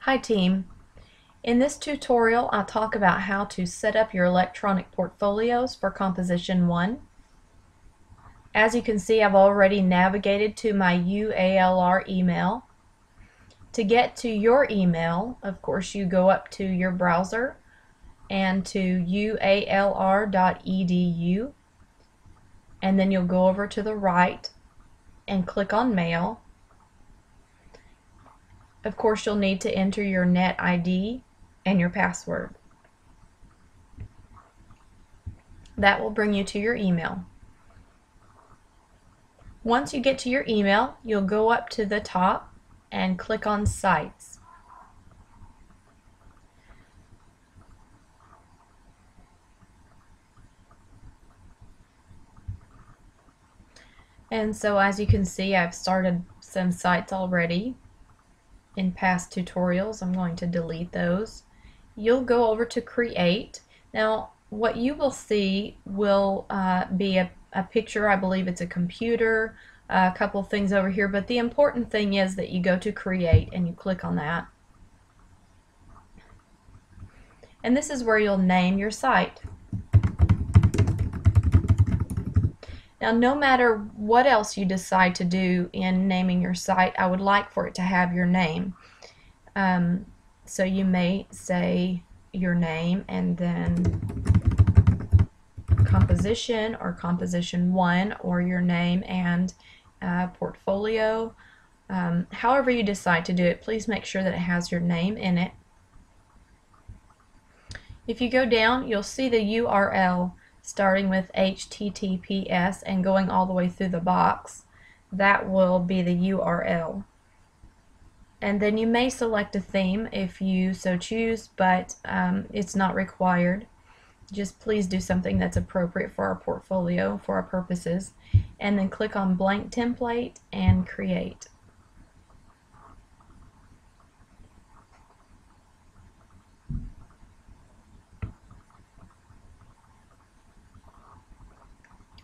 Hi team. In this tutorial I'll talk about how to set up your electronic portfolios for Composition 1. As you can see, I've already navigated to my UALR email. To get to your email, of course, you go up to your browser and to ualr.edu, and then you'll go over to the right and click on Mail. Of course, you'll need to enter your net ID and your password. That will bring you to your email. Once you get to your email, you'll go up to the top and click on Sites. And so as you can see, I've started some sites already in past tutorials. I'm going to delete those. You'll go over to Create. Now what you will see will be a picture. I believe it's a computer, a couple things over here, but the important thing is that you go to Create and you click on that. And this is where you'll name your site. Now, no matter what else you decide to do in naming your site, I would like for it to have your name. So you may say your name and then Composition or Composition 1, or your name and portfolio. However you decide to do it, please make sure that it has your name in it. If you go down, you'll see the URL starting with HTTPS and going all the way through the box. That will be the URL. And then you may select a theme if you so choose, but it's not required. Just please do something that's appropriate for our portfolio, for our purposes, and then click on Blank Template and Create.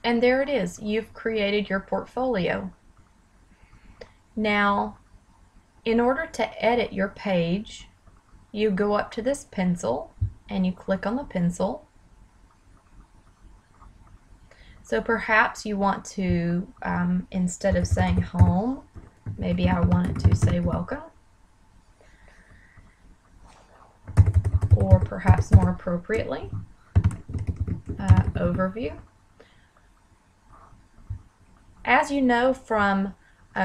And there it is. You've created your portfolio. Now, in order to edit your page, you go up to this pencil and you click on the pencil. So perhaps you want to, instead of saying home, maybe I want it to say welcome. Or perhaps more appropriately, overview. As you know from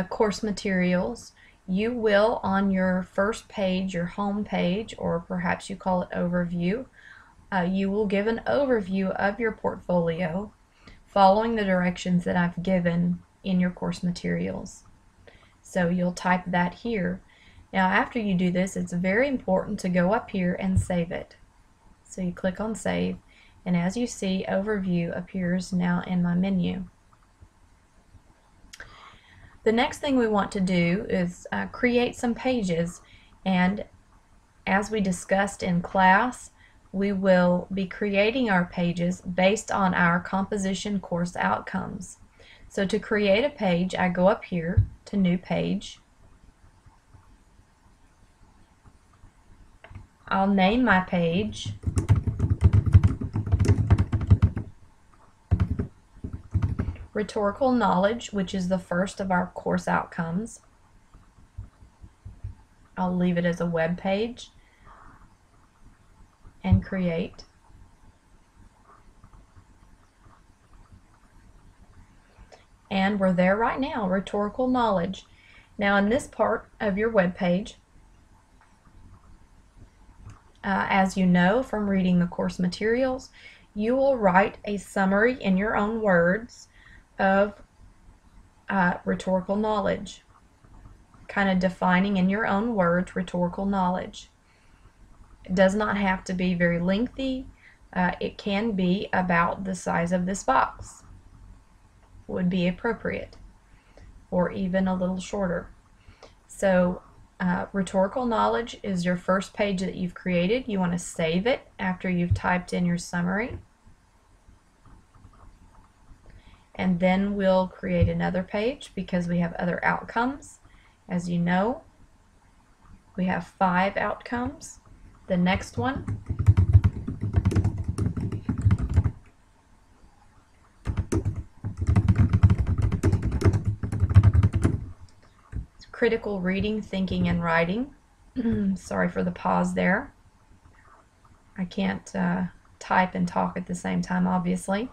course materials, you will, on your first page, your home page, or perhaps you call it overview, you will give an overview of your portfolio following the directions that I've given in your course materials. So you'll type that here. Now after you do this, it's very important to go up here and save it. So you click on Save, and as you see, Overview appears now in my menu. The next thing we want to do is create some pages, and as we discussed in class, we will be creating our pages based on our composition course outcomes. So to create a page, I go up here to New Page. I'll name my page Rhetorical Knowledge, which is the first of our course outcomes. I'll leave it as a web page and create. And we're there right now, Rhetorical Knowledge. Now in this part of your web page, as you know from reading the course materials, you will write a summary in your own words of rhetorical knowledge, kind of defining in your own words rhetorical knowledge. It does not have to be very lengthy. It can be about the size of this box, would be appropriate, or even a little shorter. So rhetorical knowledge is your first page that you've created. You want to save it after you've typed in your summary. And then we'll create another page because we have other outcomes, as you know. We have 5 outcomes. The next one, critical reading, thinking, and writing. Sorry for the pause there. I can't type and talk at the same time, obviously.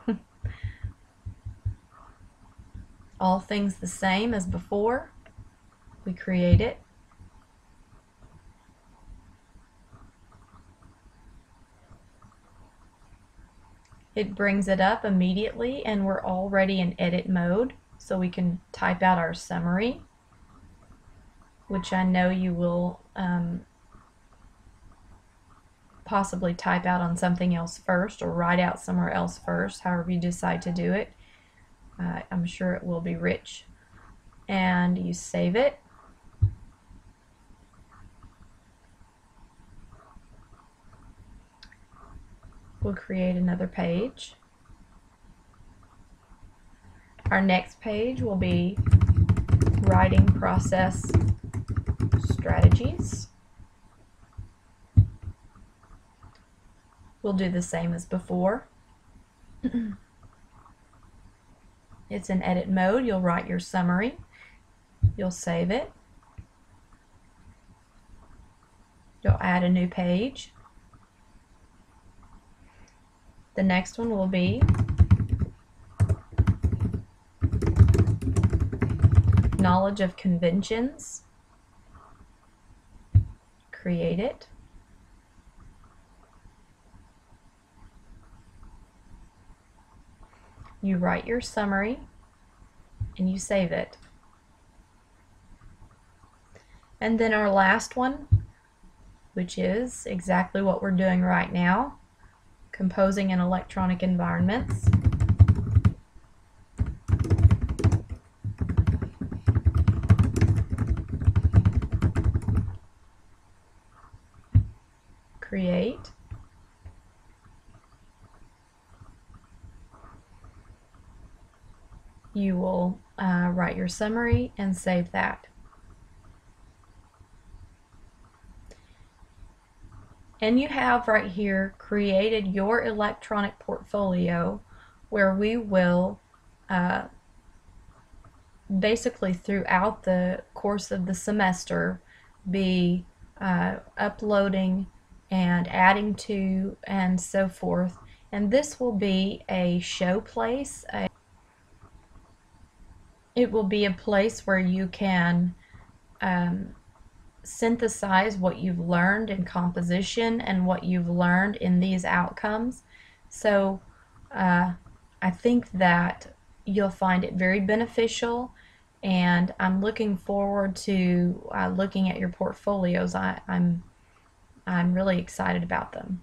All things the same as before. We create it. It brings it up immediately, and we're already in edit mode, so we can type out our summary, which I know you will possibly type out on something else first or write out somewhere else first, however you decide to do it. I'm sure it will be rich. And you save it. We'll create another page. Our next page will be writing process strategies. We'll do the same as before. It's in edit mode. You'll write your summary. You'll save it. You'll add a new page. The next one will be knowledge of conventions. Create it. You write your summary and you save it. And then our last one, which is exactly what we're doing right now, composing in electronic environments. Create. You will write your summary and save that. And you have right here created your electronic portfolio, where we will basically throughout the course of the semester be uploading and adding to and so forth. And this will be a show place. It will be a place where you can synthesize what you've learned in composition and what you've learned in these outcomes. So I think that you'll find it very beneficial, and I'm looking forward to looking at your portfolios. I'm really excited about them.